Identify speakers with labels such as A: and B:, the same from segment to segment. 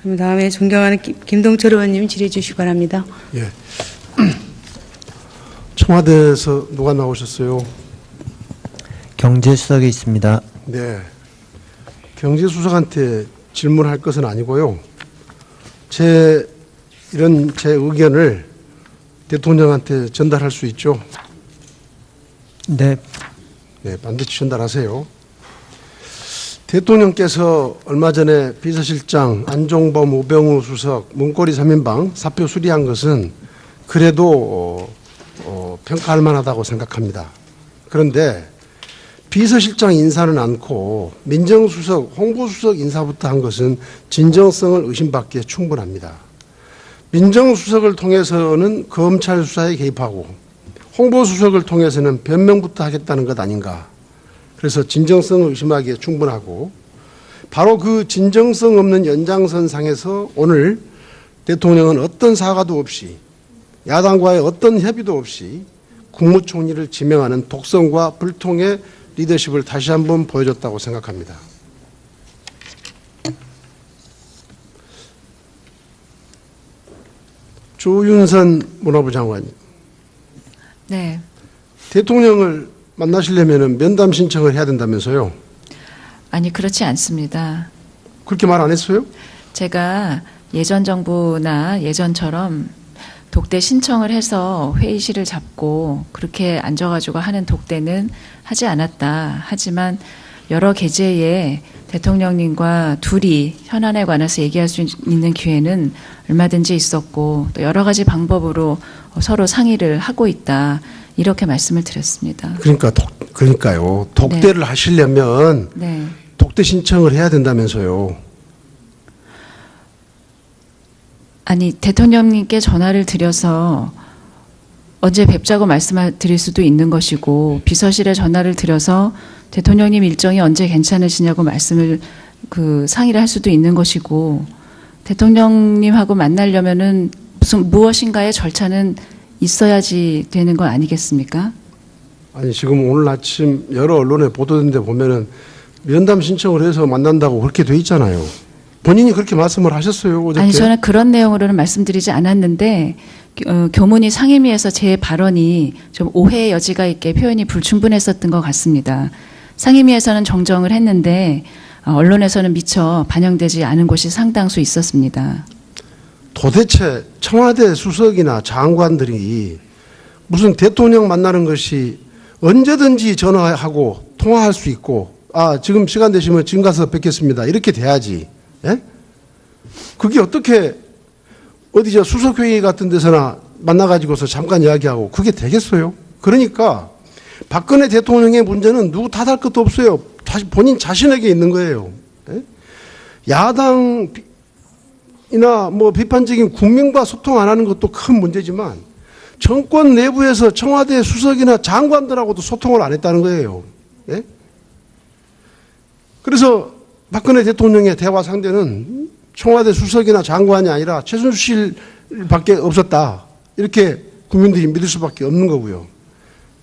A: 그럼 다음에 존경하는 김동철 의원님 질의해 주시기 바랍니다.
B: 예. 청와대에서 누가 나오셨어요?
C: 경제수석에 있습니다.
B: 네. 경제수석한테 질문할 것은 아니고요. 제 의견을 대통령한테 전달할 수 있죠?
C: 네,
B: 네, 반드시 전달하세요. 대통령께서 얼마 전에 비서실장 안종범 우병우 수석 문고리 3인방 사표 수리한 것은 그래도 평가할 만하다고 생각합니다. 그런데 비서실장 인사는 않고 민정수석, 홍보수석 인사부터 한 것은 진정성을 의심받기에 충분합니다. 민정수석을 통해서는 검찰 수사에 개입하고 홍보수석을 통해서는 변명부터 하겠다는 것 아닌가. 그래서 진정성을 의심하기에 충분하고 바로 그 진정성 없는 연장선상에서 오늘 대통령은 어떤 사과도 없이 야당과의 어떤 협의도 없이 국무총리를 지명하는 독선과 불통의 리더십을 다시 한번 보여줬다고 생각합니다. 조윤선 문화부 장관님.
D: 네.
B: 대통령을 만나시려면 면담 신청을 해야 된다면서요?
D: 아니, 그렇지 않습니다.
B: 그렇게 말 안 했어요?
D: 제가 예전 정부나 예전처럼 독대 신청을 해서 회의실을 잡고 그렇게 앉아가지고 하는 독대는 하지 않았다. 하지만 여러 계제에 대통령님과 둘이 현안에 관해서 얘기할 수 있는 기회는 얼마든지 있었고 또 여러 가지 방법으로 서로 상의를 하고 있다. 이렇게 말씀을 드렸습니다.
B: 그러니까요. 독대를 하시려면
D: 네.
B: 독대 신청을 해야 된다면서요.
D: 아니, 대통령님께 전화를 드려서 언제 뵙자고 말씀을 드릴 수도 있는 것이고 비서실에 전화를 드려서 대통령님 일정이 언제 괜찮으시냐고 말씀을 상의를 할 수도 있는 것이고 대통령님하고 만나려면은 무엇인가의 절차는 있어야지 되는 거 아니겠습니까?
B: 아니 지금 오늘 아침 여러 언론에 보도된 데 보면은 면담 신청을 해서 만난다고 그렇게 돼 있잖아요. 본인이 그렇게 말씀을 하셨어요, 어저께?
D: 아니, 저는 그런 내용으로는 말씀드리지 않았는데 교문위 상임위에서 제 발언이 좀 오해의 여지가 있게 표현이 불충분했었던 것 같습니다. 상임위에서는 정정을 했는데 언론에서는 미처 반영되지 않은 곳이 상당수 있었습니다.
B: 도대체 청와대 수석이나 장관들이 무슨 대통령 만나는 것이 언제든지 전화하고 통화할 수 있고 지금 시간 되시면 지금 가서 뵙겠습니다. 이렇게 돼야지. 예? 그게 어떻게 어디 수석회의 같은 데서나 만나가지고서 잠깐 이야기하고 그게 되겠어요? 그러니까 박근혜 대통령의 문제는 누구 탓할 것도 없어요. 본인 자신에게 있는 거예요. 예? 야당이나 비판적인 국민과 소통 안 하는 것도 큰 문제지만 정권 내부에서 청와대 수석이나 장관들하고도 소통을 안 했다는 거예요. 예? 그래서 박근혜 대통령의 대화 상대는 청와대 수석이나 장관이 아니라 최순실밖에 없었다. 이렇게 국민들이 믿을 수밖에 없는 거고요.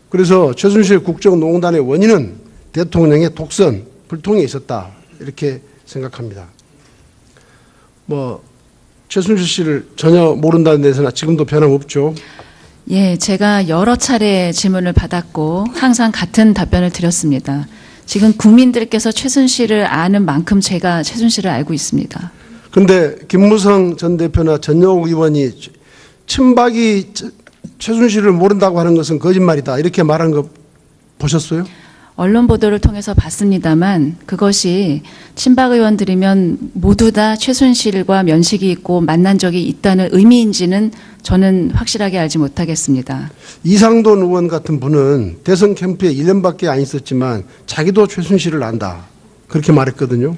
B: 그래서 최순실 국정농단의 원인은 대통령의 독선, 불통에 있었다. 이렇게 생각합니다. 최순실 씨를 전혀 모른다는 데서나 지금도 변함없죠.
D: 예, 제가 여러 차례 질문을 받았고 항상 같은 답변을 드렸습니다. 지금 국민들께서 최순실을 아는 만큼 제가 최순실을 알고 있습니다.
B: 그런데 김무성 전 대표나 전영욱 의원이 친박이 최순실을 모른다고 하는 것은 거짓말이다. 이렇게 말한 거 보셨어요?
D: 언론 보도를 통해서 봤습니다만 그것이 친박 의원들이면 모두 다 최순실과 면식이 있고 만난 적이 있다는 의미인지는 저는 확실하게 알지 못하겠습니다.
B: 이상돈 의원 같은 분은 대선 캠프에 1년밖에 안 있었지만 자기도 최순실을 안다. 그렇게 말했거든요.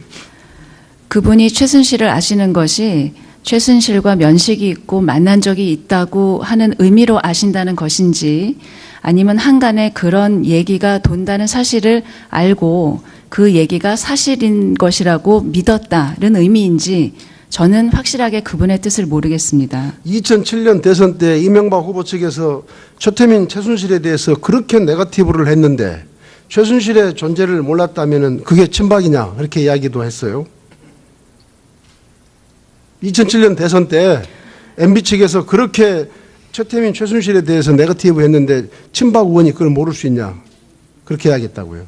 D: 그분이 최순실을 아시는 것이 최순실과 면식이 있고 만난 적이 있다고 하는 의미로 아신다는 것인지 아니면 한간에 그런 얘기가 돈다는 사실을 알고 그 얘기가 사실인 것이라고 믿었다는 의미인지 저는 확실하게 그분의 뜻을 모르겠습니다.
B: 2007년 대선 때 이명박 후보 측에서 최태민, 최순실에 대해서 그렇게 네거티브를 했는데 최순실의 존재를 몰랐다면 그게 친박이냐 이렇게 이야기도 했어요. 2007년 대선 때 MB 측에서 그렇게 최태민, 최순실에 대해서 네거티브 했는데 친박 의원이 그걸 모를 수 있냐. 그렇게 해야겠다고요.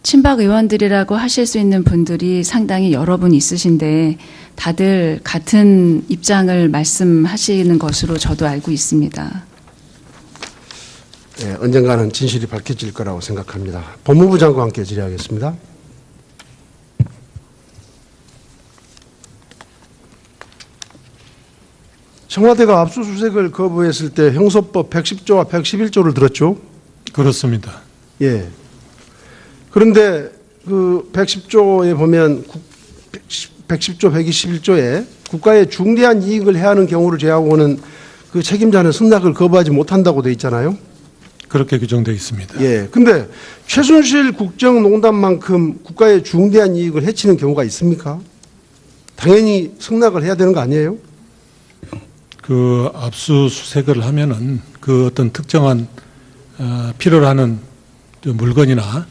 D: 친박 의원들이라고 하실 수 있는 분들이 상당히 여러 분 있으신데 다들 같은 입장을 말씀하시는 것으로 저도 알고 있습니다.
B: 예, 언젠가는 진실이 밝혀질 거라고 생각합니다. 법무부 장관께 질의하겠습니다. 청와대가 압수수색을 거부했을 때 형소법 110조와 111조를 들었죠?
E: 그렇습니다.
B: 예. 그런데 그 110조에 보면 110조, 121조에 국가의 중대한 이익을 해하는 경우를 제하고는 그 책임자는 승낙을 거부하지 못한다고 돼 있잖아요.
E: 그렇게 규정되어 있습니다.
B: 예. 근데 최순실 국정농단만큼 국가의 중대한 이익을 해치는 경우가 있습니까? 당연히 승낙을 해야 되는 거 아니에요?
E: 그 압수수색을 하면은 그 어떤 특정한 필요로 하는 물건이나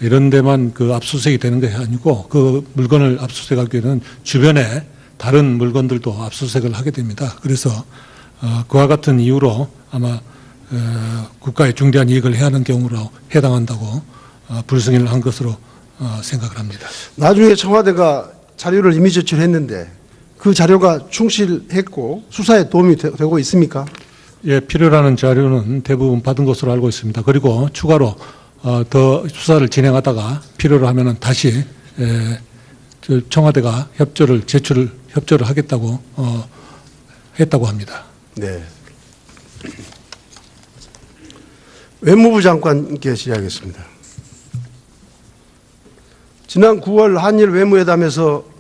E: 이런 데만 그 압수수색이 되는 것이 아니고 그 물건을 압수수색하기 위해서는 주변에 다른 물건들도 압수수색을 하게 됩니다. 그래서 그와 같은 이유로 아마 국가의 중대한 이익을 해하는 경우로 해당한다고 불승인을 한 것으로 생각을 합니다.
B: 나중에 청와대가 자료를 이미 제출했는데 그 자료가 충실했고 수사에 도움이 되고 있습니까?
E: 예, 필요로 하는 자료는 대부분 받은 것으로 알고 있습니다. 그리고 추가로 더 수사를 진행하다가 필요로 하면은 다시 청와대가 협조를 하겠다고 했다고 합니다.
B: 네. 외무부 장관께 질의하겠습니다. 지난 9월 한일 외무회담에서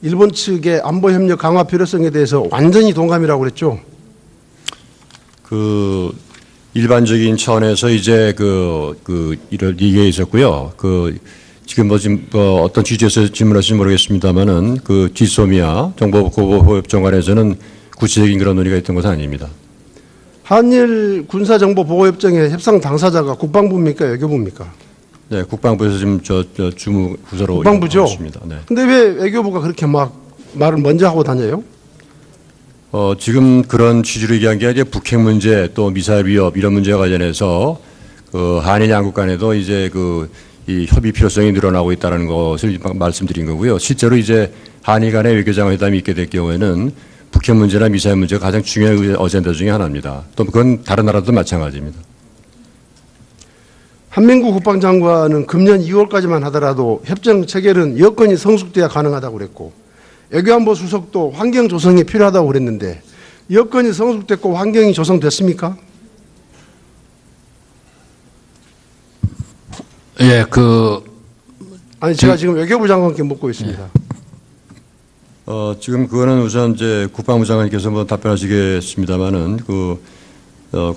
B: 일본 측의 안보 협력 강화 필요성에 대해서 완전히 동감이라고 그랬죠.
F: 그 일반적인 차원에서 이제 이런 얘기가 있었고요. 지금 어떤 취지에서 질문하실지 모르겠습니다만은 그 지소미아 정보보호협정 관해서는 구체적인 그런 논의가 있던 것은 아닙니다.
B: 한일 군사정보보호협정의 협상 당사자가 국방부입니까, 외교부입니까?
F: 네, 국방부에서 지금 주무 부서로
B: 국방부죠.
F: 있습니다. 네.
B: 근데 왜 외교부가 그렇게 막 말을 먼저 하고 다녀요?
F: 지금 그런 취지로 얘기한 게 이제 북핵 문제 또 미사일 위협 이런 문제와 관련해서 그 한일 양국 간에도 이제 이 협의 필요성이 늘어나고 있다는 것을 말씀드린 거고요. 실제로 이제 한일 간의 외교장 회담이 있게 될 경우에는 북핵 문제나 미사일 문제가 가장 중요한 어젠다 중에 하나입니다. 또 그건 다른 나라도 마찬가지입니다.
B: 한민구 국방장관은 금년 2월까지만 하더라도 협정 체결은 여건이 성숙돼야 가능하다고 그랬고 외교안보 수석도 환경 조성이 필요하다고 그랬는데 여건이 성숙됐고 환경이 조성됐습니까?
G: 예,
B: 아니 제가 지금 외교부 장관께 묻고 있습니다.
F: 지금 그거는 우선 이제 국방부 장관님께서 한번 답변하시겠습니다만은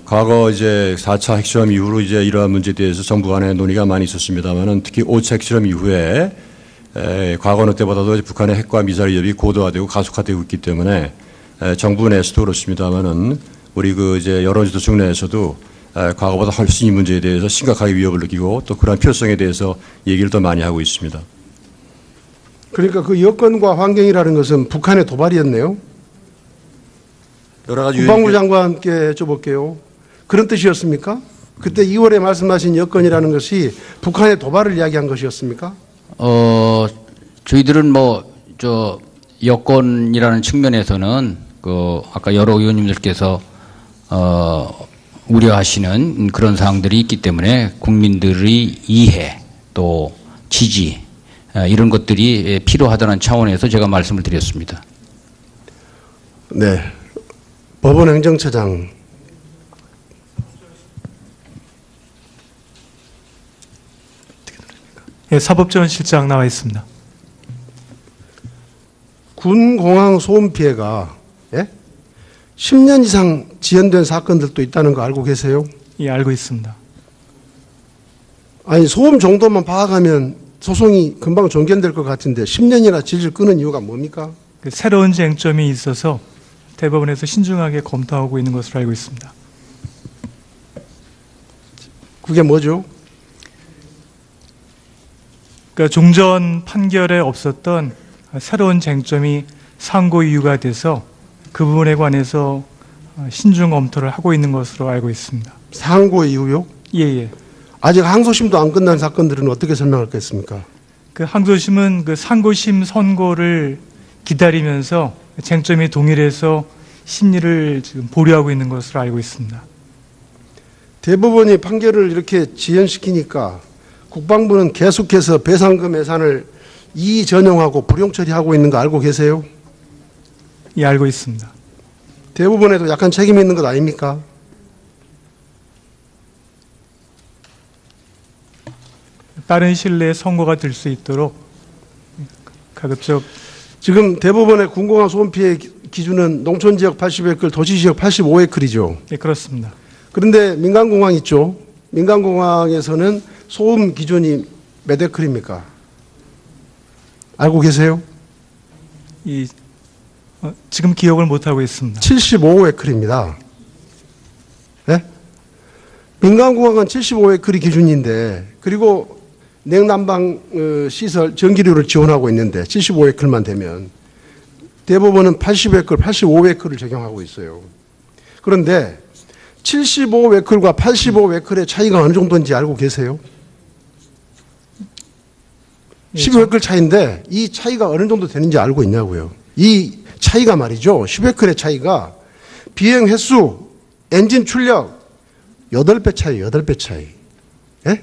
F: 과거 이제 4차 핵실험 이후로 이제 이러한 문제에 대해서 정부 간의 논의가 많이 있었습니다만은 특히 5차 핵실험 이후에 과거 어느 때보다도 북한의 핵과 미사일 위협이 고도화되고 가속화되고 있기 때문에 정부 내에서도 그렇습니다만은 우리 이제 여러 지도층 내에서도 과거보다 훨씬 이 문제에 대해서 심각하게 위협을 느끼고 또 그러한 필요성에 대해서 얘기를 더 많이 하고 있습니다.
B: 그러니까 그 여건과 환경이라는 것은 북한의 도발이었네요.
F: 여러 가지
B: 국방부 장관께 여쭤볼게요. 그런 뜻이었습니까? 그때 2월에 말씀하신 여건이라는 것이 북한의 도발을 이야기한 것이었습니까?
G: 저희들은 여건이라는 측면에서는 아까 여러 의원님들께서 우려하시는 그런 사항들이 있기 때문에 국민들의 이해 또 지지 이런 것들이 필요하다는 차원에서 제가 말씀을 드렸습니다.
B: 네. 법원 행정처장.
H: 예, 사법지원실장 나와 있습니다.
B: 군 공항 소음 피해가 10년 이상 지연된 사건들도 있다는 거 알고 계세요?
H: 예, 알고 있습니다.
B: 아니 소음 정도만 파악하면 소송이 금방 종결될 것 같은데 10년이나 질질 끄는 이유가 뭡니까?
H: 새로운 쟁점이 있어서 대법원에서 신중하게 검토하고 있는 것으로 알고 있습니다.
B: 그게 뭐죠?
H: 그러니까 종전 판결에 없었던 새로운 쟁점이 상고 이유가 돼서 그 부분에 관해서 신중 검토를 하고 있는 것으로 알고 있습니다.
B: 상고 이후요?
H: 예.
B: 아직 항소심도 안 끝난 사건들은 어떻게 설명하겠습니까?
H: 그 항소심은 그 상고심 선고를 기다리면서 쟁점이 동일해서 심리를 지금 보류하고 있는 것으로 알고 있습니다.
B: 대법원이 판결을 이렇게 지연시키니까 국방부는 계속해서 배상금 예산을 이전용하고 불용 처리하고 있는 거 알고 계세요?
H: 예, 알고 있습니다.
B: 대법원에도 약간 책임이 있는 것 아닙니까?
H: 빠른 시일 내에 선고가 될 수 있도록 가급적
B: 지금 대법원의 군공항 소음 피해 기준은 농촌지역 80에클, 도시지역 85에클이죠.
H: 예, 그렇습니다.
B: 그런데 민간공항 있죠. 민간공항에서는 소음 기준이 몇 에클입니까? 알고 계세요?
H: 지금 기억을 못 하고 있습니다.
B: 75에클입니다. 네? 민간공항은 75에클이 기준인데, 그리고 냉난방 시설 전기료를 지원하고 있는데 75에클만 되면 대법원은 80에클, 85에클을 적용하고 있어요. 그런데 75에클과 85에클의 차이가 어느 정도인지 알고 계세요? 15에클 차이인데 이 차이가 어느 정도 되는지 알고 있냐고요. 이 차이가 말이죠. 10에클의 차이가 비행 횟수, 엔진 출력 8배 차이, 8배 차이. 예?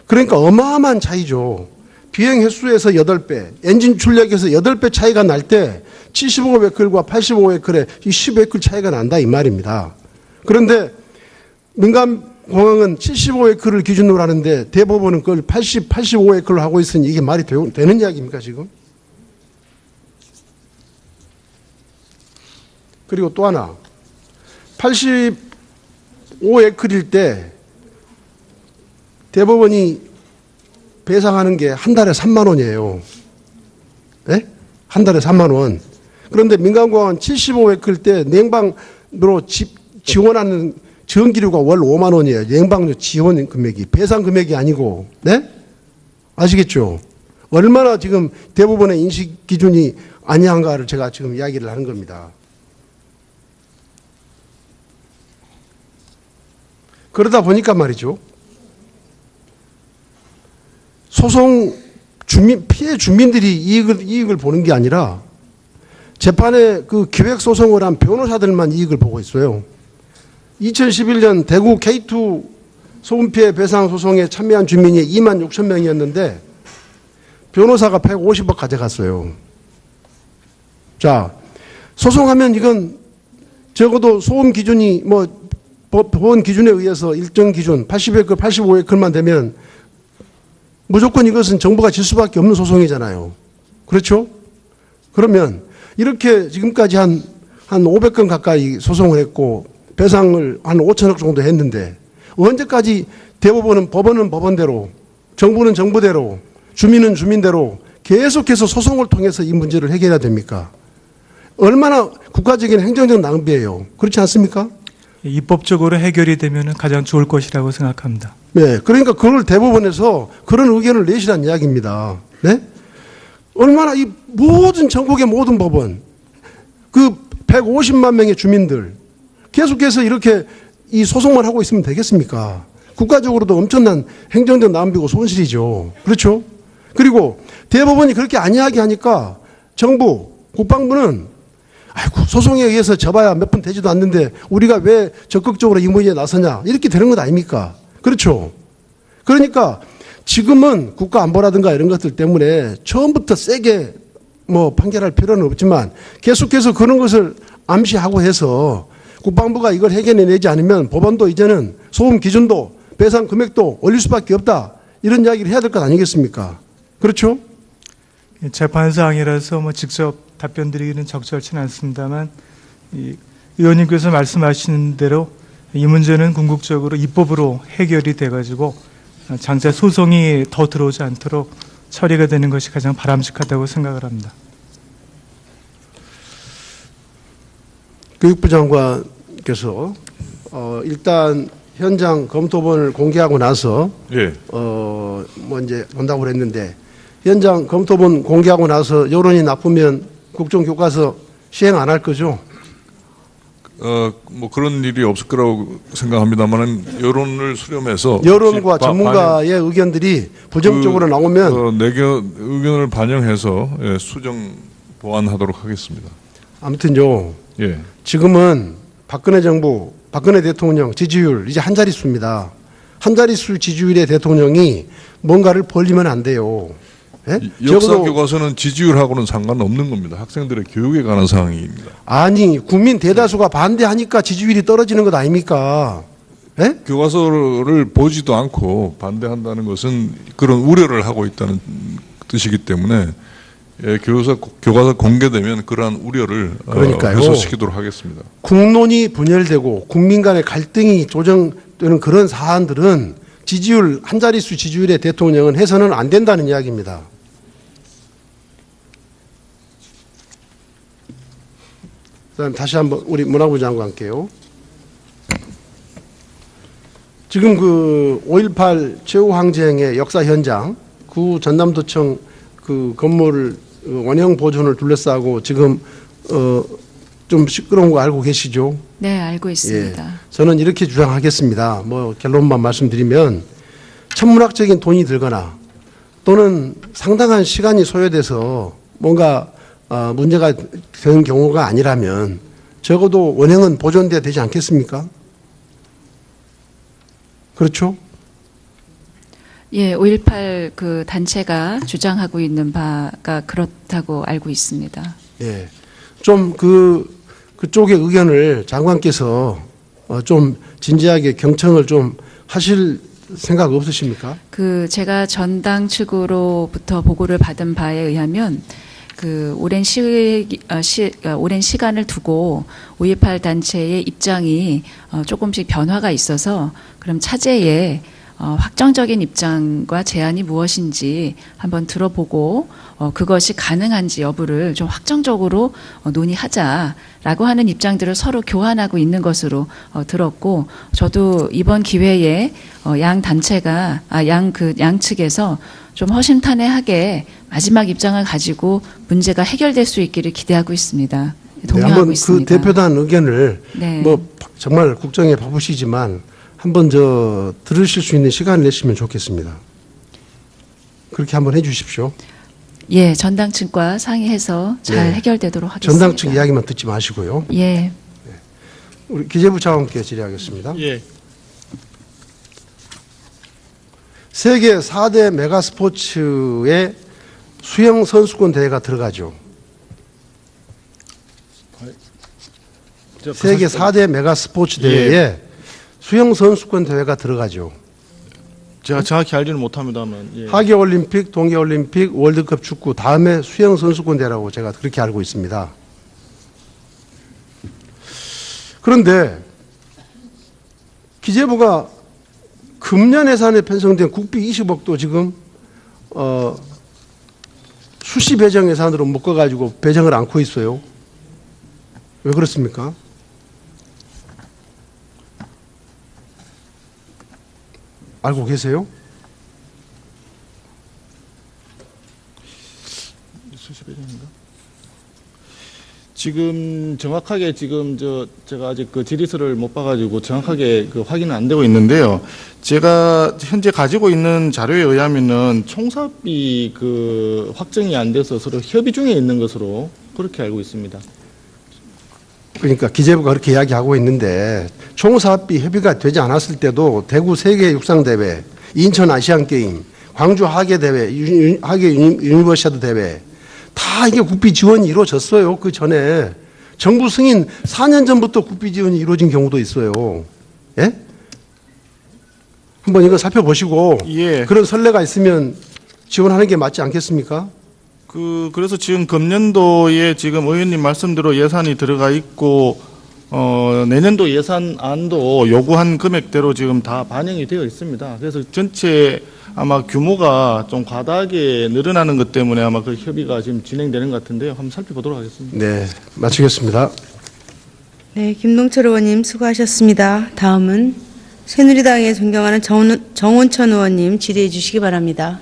B: 그러니까 어마어마한 차이죠. 비행 횟수에서 8배, 엔진 출력에서 8배 차이가 날 때 75에클과 85에클의 이 10에클 차이가 난다 이 말입니다. 그런데 민간공항은 75에클을 기준으로 하는데 대법원은 그걸 85에클로 하고 있으니 이게 말이 되는 이야기입니까 지금? 그리고 또 하나 85에클일 때 대법원이 배상하는 게 한 달에 3만 원이에요. 네? 한 달에 3만 원. 그런데 민간공항은 75에클 때 냉방으로 지원하는 전기료가 월 5만 원이에요. 냉방료 지원 금액이. 배상 금액이 아니고. 네? 아시겠죠? 얼마나 지금 대법원의 인식 기준이 아니한가를 제가 지금 이야기를 하는 겁니다. 그러다 보니까 말이죠. 소송 피해 주민들이 이익을 보는 게 아니라 재판에 그 기획 소송을 한 변호사들만 이익을 보고 있어요. 2011년 대구 K2 소음 피해 배상 소송에 참여한 주민이 2만 6천 명이었는데 변호사가 150억 가져갔어요. 자, 소송하면 이건 적어도 소음 기준이 법원 기준에 의해서 일정 기준 80에클, 85에클만 되면 무조건 이것은 정부가 질 수밖에 없는 소송이잖아요. 그렇죠? 그러면 이렇게 지금까지 한 500건 가까이 소송을 했고 배상을 한 5천억 정도 했는데 언제까지 대법원은 법원대로 정부는 정부대로 주민은 주민대로 계속해서 소송을 통해서 이 문제를 해결해야 됩니까? 얼마나 국가적인 행정적 낭비예요. 그렇지 않습니까?
H: 입법적으로 해결이 되면 가장 좋을 것이라고 생각합니다.
B: 네, 그러니까 그걸 대법원에서 그런 의견을 내시란 이야기입니다. 네? 얼마나 이 모든 전국의 모든 법원, 그 150만 명의 주민들 계속해서 이렇게 이 소송만 하고 있으면 되겠습니까? 국가적으로도 엄청난 행정적 낭비고 손실이죠. 그렇죠? 그리고 대법원이 그렇게 안 이야기하니까 정부, 국방부는 아이고, 소송에 의해서 져봐야 몇 분 되지도 않는데 우리가 왜 적극적으로 이 문제에 나서냐 이렇게 되는 것 아닙니까? 그렇죠? 그러니까 지금은 국가안보라든가 이런 것들 때문에 처음부터 세게 판결할 필요는 없지만 계속해서 그런 것을 암시하고 해서 국방부가 이걸 해결해내지 않으면 법원도 이제는 소음 기준도 배상 금액도 올릴 수밖에 없다 이런 이야기를 해야 될 것 아니겠습니까? 그렇죠?
H: 재판사항이라서 직접 답변 드리기는 적절치는 않습니다만 의원님께서 말씀하시는 대로 이 문제는 궁극적으로 입법으로 해결이 돼가지고 장차 소송이 더 들어오지 않도록 처리가 되는 것이 가장 바람직하다고 생각을 합니다.
B: 교육부 장관께서 일단 현장 검토본을 공개하고 나서
I: 예.
B: 이제 본다고 그랬는데 현장 검토본 공개하고 나서 여론이 나쁘면 국정교과서 시행 안 할 거죠?
I: 뭐 그런 일이 없을 거라고 생각합니다만은 여론을 수렴해서
B: 여론과
I: 혹시
B: 전문가의 의견들이 부정적으로 나오면
I: 의견을 반영해서 예, 수정 보완하도록 하겠습니다.
B: 아무튼요.
I: 예.
B: 지금은 박근혜 정부, 박근혜 대통령 지지율 이제 한 자릿수입니다. 한 자릿수 지지율의 대통령이 뭔가를 벌리면 안 돼요. 예?
I: 역사
B: 적어도
I: 교과서는 지지율하고는 상관없는 겁니다. 학생들의 교육에 관한 사항입니다.
B: 아니 국민 대다수가 반대하니까 지지율이 떨어지는 것 아닙니까? 예?
I: 교과서를 보지도 않고 반대한다는 것은 그런 우려를 하고 있다는 뜻이기 때문에 예, 교과서 공개되면 그러한 우려를
B: 그러니까요.
I: 해소시키도록 하겠습니다.
B: 국론이 분열되고 국민 간의 갈등이 조정되는 그런 사안들은 지지율 한 자릿수 지지율의 대통령은 해서는 안 된다는 이야기입니다. 그다음 다시 한번 우리 문화부 장관께요. 지금 그 5.18 최후항쟁의 역사 현장, 구 전남도청 그 건물 원형 보존을 둘러싸고 지금 좀 시끄러운 거 알고 계시죠?
D: 네, 알고 있습니다.
B: 예, 저는 이렇게 주장하겠습니다. 뭐 결론만 말씀드리면 천문학적인 돈이 들거나 또는 상당한 시간이 소요돼서 뭔가 문제가 되는 경우가 아니라면 적어도 원형은 보존돼야 되지 않겠습니까? 그렇죠?
D: 예, 5.18 그 단체가 주장하고 있는 바가 그렇다고 알고 있습니다.
B: 예. 좀 그쪽의 의견을 장관께서 좀 진지하게 경청을 좀 하실 생각 없으십니까?
D: 그 제가 전당 측으로부터 보고를 받은 바에 의하면 그 오랜 시간을 두고 5.18 단체의 입장이 조금씩 변화가 있어서 그럼 차제에 확정적인 입장과 제안이 무엇인지 한번 들어보고 그것이 가능한지 여부를 좀 확정적으로 논의하자라고 하는 입장들을 서로 교환하고 있는 것으로 들었고 저도 이번 기회에 양 단체가 양 측에서 좀 허심탄회하게 마지막 입장을 가지고 문제가 해결될 수 있기를 기대하고 있습니다. 동의하고
B: 한번
D: 있습니다.
B: 그 대표단 의견을
D: 네.
B: 뭐 정말 국정에 바쁘시지만 한번 들으실 수 있는 시간을 내시면 좋겠습니다. 그렇게 한번 해주십시오.
D: 예, 전당 측과 상의해서 잘
B: 네.
D: 해결되도록 하겠습니다.
B: 전당 측 이야기만 듣지 마시고요.
D: 예.
B: 우리 기재부 차관께 질의하겠습니다.
H: 예.
B: 세계 4대 메가 스포츠에 수영 선수권 대회가 들어가죠. 세계 4대 메가 스포츠 대회에 수영 선수권 대회가 들어가죠.
J: 제가 정확히 알지는 못합니다만. 예.
B: 하계올림픽, 동계올림픽, 월드컵 축구 다음에 수영 선수권 대회라고 제가 그렇게 알고 있습니다. 그런데 기재부가 금년 예산에 편성된 국비 20억도 지금 수시 배정 예산으로 묶어가지고 배정을 않고 있어요. 왜 그렇습니까? 알고 계세요?
J: 수시 배정인가? 지금 정확하게 제가 아직 그 질의서를 못 봐가지고 정확하게 그 확인은 안 되고 있는데요. 제가 현재 가지고 있는 자료에 의하면은 총사비 그 확정이 안 돼서 서로 협의 중에 있는 것으로 그렇게 알고 있습니다.
B: 그러니까 기재부가 그렇게 이야기하고 있는데 총사업비 협의가 되지 않았을 때도 대구 세계 육상대회, 인천 아시안게임, 광주 하계대회, 하계 유니버시아드 대회 다 이게 국비 지원이 이루어졌어요. 그 전에 정부 승인 4년 전부터 국비 지원이 이루어진 경우도 있어요. 예? 한번 이거 살펴보시고
J: 예.
B: 그런 선례가 있으면 지원하는 게 맞지 않겠습니까?
J: 그래서 지금 금년도에 지금 의원님 말씀대로 예산이 들어가 있고, 내년도 예산안도 요구한 금액대로 지금 다 반영이 되어 있습니다. 그래서 전체 아마 규모가 좀 과다하게 늘어나는 것 때문에 아마 그 협의가 지금 진행되는 것 같은데요. 한번 살펴보도록 하겠습니다.
B: 네, 마치겠습니다.
A: 네, 김동철 의원님 수고하셨습니다. 다음은 새누리당에 존경하는 정원천 의원님 질의해 주시기 바랍니다.